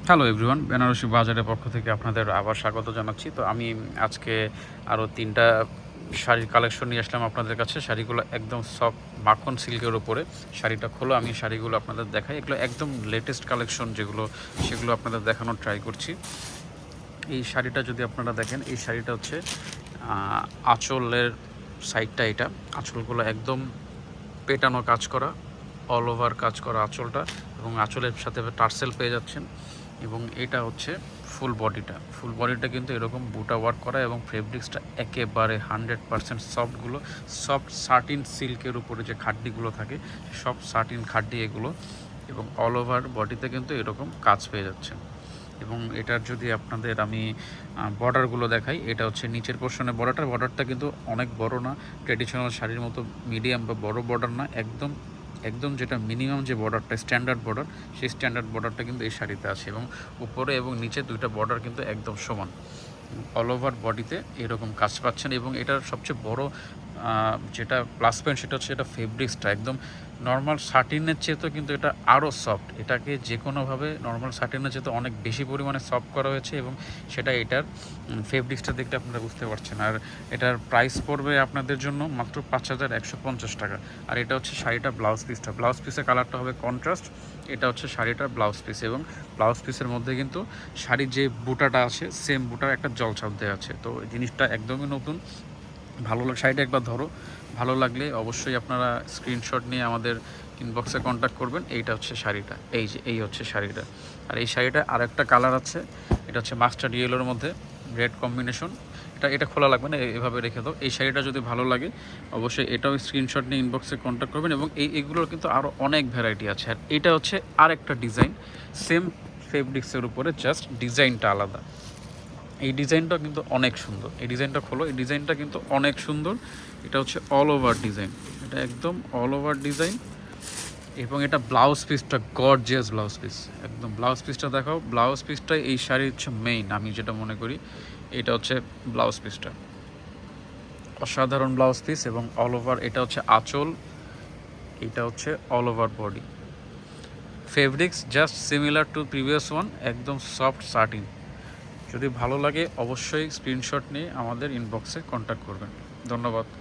Hello everyone, Banarasi বাজারের পক্ষ থেকে আপনাদের আবার স্বাগত জানাচ্ছি। তো আমি আজকে আরও 3টা শাড়ির কালেকশন নিয়ে আসলাম আপনাদের কাছে। শাড়িগুলো একদম সফট মাখন সিল্কের উপরে। শাড়িটা খোলো, আমি শাড়িগুলো আপনাদের দেখাই। এগুলো একদম লেটেস্ট কালেকশন যেগুলো, সেগুলো আপনাদের দেখানোর ট্রাই করছি। এই শাড়িটা যদি আপনারা দেখেন, এই শাড়িটা হচ্ছে আঁচলের সাইডটা, এটা আঁচলগুলো একদম পেটানো কাজ করা, অল ওভার কাজ করা আঁচলটা, এবং আঁচলের সাথে টার্সেল পেয়ে যাচ্ছেন। এবং এটা হচ্ছে ফুল বডিটা কিন্তু এরকম বুটা ওয়ার্ক করা, এবং ফেব্রিক্সটা একেবারে 100% সফটগুলো, সফট সাটিন সিল্কের উপরে যে খাড্ডিগুলো থাকে সব সাটিন খাড্ডি এগুলো, এবং অল ওভার বডিতে কিন্তু এরকম কাজ পেয়ে যাচ্ছেন। এবং এটার যদি আপনাদের আমি বর্ডারগুলো দেখাই, এটা হচ্ছে নিচের পোর্শনে বর্ডারটা কিন্তু অনেক বড় না, ট্রেডিশনাল শাড়ির মতো মিডিয়াম বা বড় বর্ডার না, একদম একদম যেটা মিনিমাম যে বর্ডারটা স্ট্যান্ডার্ড বর্ডার, সেই স্ট্যান্ডার্ড বর্ডারটা কিন্তু এই শাড়িতে আছে। এবং উপরে এবং নিচে দুইটা বর্ডার কিন্তু একদম সমান, অল ওভার বডিতে এরকম কাজ পাচ্ছেন। এবং এটার সবচেয়ে বড় যেটা প্লাস পয়েন্ট, সেটা হচ্ছে এটা ফেব্রিক্সটা একদম নর্মাল সাটিনের চেয়ে তো কিন্তু এটা আরও সফট। এটাকে যে কোনোভাবে নর্মাল সাটিনের চেয়ে তো অনেক বেশি পরিমাণে সফট করা হয়েছে, এবং সেটা এটার ফেব্রিক্সটা দেখলে আপনারা বুঝতে পারছেন। আর এটার প্রাইস পড়বে আপনাদের জন্য মাত্র 5150 টাকা। আর এটা হচ্ছে শাড়িটা ব্লাউজ পিসের কালারটা হবে কন্ট্রাস্ট। এটা হচ্ছে শাড়িটার ব্লাউজ পিস, এবং ব্লাউজ পিসের মধ্যে কিন্তু শাড়ির যে বুটাটা আছে সেম বুটার একটা জলছাপ দেওয়া আছে। তো জিনিসটা একদমই নতুন, ভালো লাগে। শাড়িটা একবার ধরো, ভালো লাগলে অবশ্যই আপনারা স্ক্রিনশট নিয়ে আমাদের ইনবক্সে কন্ট্যাক্ট করবেন। এইটা হচ্ছে শাড়িটা, এই হচ্ছে শাড়িটা। আর এই শাড়িটা আর একটা কালার আছে, এটা হচ্ছে মাস্টার্ড ইয়েলোর মধ্যে রেড কম্বিনেশন। এটা খোলা লাগবে না, এভাবে রেখে দাও। এই শাড়িটা যদি ভালো লাগে অবশ্যই এটাও স্ক্রিনশট নিয়ে ইনবক্সে কন্ট্যাক্ট করবেন। এবং এগুলোর কিন্তু আরও অনেক ভ্যারাইটি আছে। আর এটা হচ্ছে আর একটা ডিজাইন, সেম ফেব্রিক্সের উপরে, জাস্ট ডিজাইনটা আলাদা। এই ডিজাইনটা কিন্তু অনেক সুন্দর, এই ডিজাইনটা খোলো, এই ডিজাইনটা কিন্তু অনেক সুন্দর। এটা হচ্ছে অল ওভার ডিজাইন, এটা একদম অল ওভার ডিজাইন। এবং এটা ব্লাউজ পিসটা গর্জিয়াস ব্লাউজ পিস, একদম ব্লাউজ পিসটা দেখাও। ব্লাউজ পিসটাই এই শাড়ির হচ্ছে মেইন, আমি যেটা মনে করি। এটা হচ্ছে ব্লাউজ পিসটা, অসাধারণ ব্লাউজ পিস। এবং অল ওভার এটা হচ্ছে আঁচল, এটা হচ্ছে all over body. Fabrics just similar to previous one, একদম সফট সাটিন। যদি ভালো লাগে অবশ্যই স্ক্রিনশট নিয়ে আমাদের ইনবক্সে কন্ট্যাক্ট করবেন। ধন্যবাদ।